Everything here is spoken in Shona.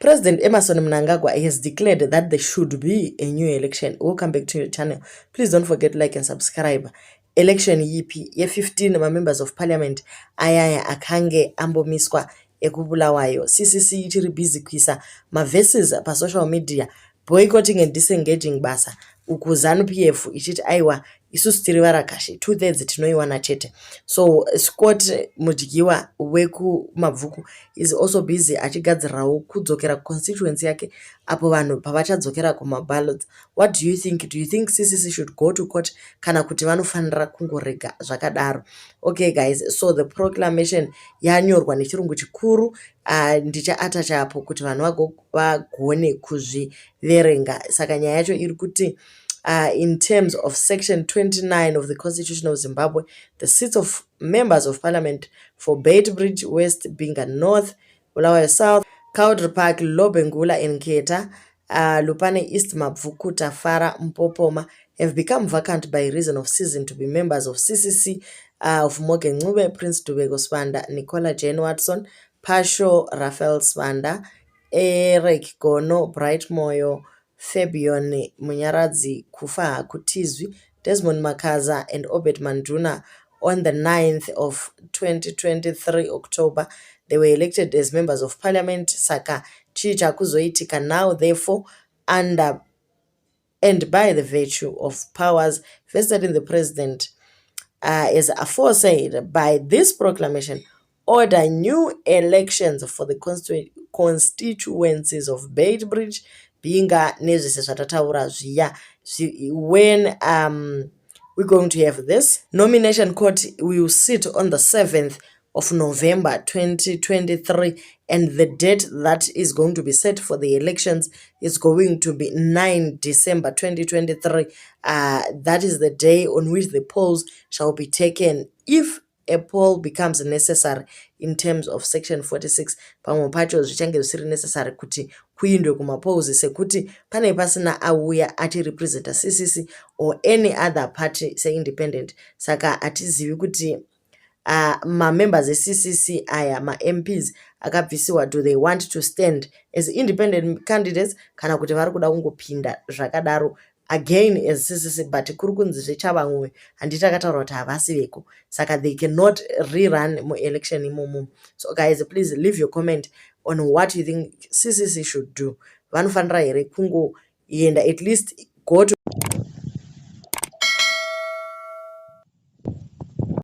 President Emerson Mnangagwa has declared that there should be a new election. Welcome back to your channel. Please don't forget to like and subscribe. Election yipi ye 15 members of parliament ayaya akange ambomiswa ekubulawayo. CCC ichiri busy kuisa verses pa social media boycotting and disengaging basa. Uku ZANU-PF ichiti aiwa isusu tiri varakashi 2/3 tinoiwana chete. So Scott Mudyiwa wekumabvuku is also busy achigadzirawo kudzokera constituency yake apo vanhu pavachadzokera kumaballots. What do you think? Do you think CCC should go to court kana kuti vanofanira kungorega zvakadaro? Okay guys, so the proclamation yanyorwa nechirungu chikuru. Ndichaatacha apo kuti vanhu vagone kuzviverenga. Saka nyaya yacho iri kuti in terms of section 29 of the Constitution of Zimbabwe, the seats of members of parliament for Beitbridge West, Binga North, Bulawayo South, Cowdrey Park, Lobengula and Keta, Lupane East, Mabvuku, Tafara, Mpopoma have become vacant by reason of ceasing to be members of CCC of Morgan Ncube, Prince Dubego Swanda, Nicola Jane Watson, Pasho Raphael Swanda, Eric Gono, Bright Moyo, Fabian Munyaradzi Kufa Kutizwi, Desmond Makaza and Obed Manduna. On the 9th of 2023 October, they were elected as members of parliament. Saka chicha kuzoitika now, therefore, under and by the virtue of powers vested in the president, as aforesaid, by this proclamation, order new elections for the constituencies of Beitbridge, Binga, nezvese zvatataura zviya. When we're going to have this nomination court will sit on the 7th of November 2023, and the date that is going to be set for the elections is going to be 9 December 2023. That is the day on which the polls shall be taken. If a poll becomes necessary in terms of section 46, pamwe pacho zvichange zvisiri necessary kuti kuindwe kumapolls sekuti pane pasina auya achirepresenta CCC or any other party say independent. Saka hatizivi kuti members CCC aya MPs akabvisiwa, do they want to stand as independent candidates kana kuti vari kuda kungopinda zvakadaro again as CCC, but kuri kunzi zvechavamwe handiti akataura kuti havasi veko, saka they cannot rerun mu election imomo. So guys, please leave your comment on what you think CCC should do. Vanofanira here kungoenda at least go to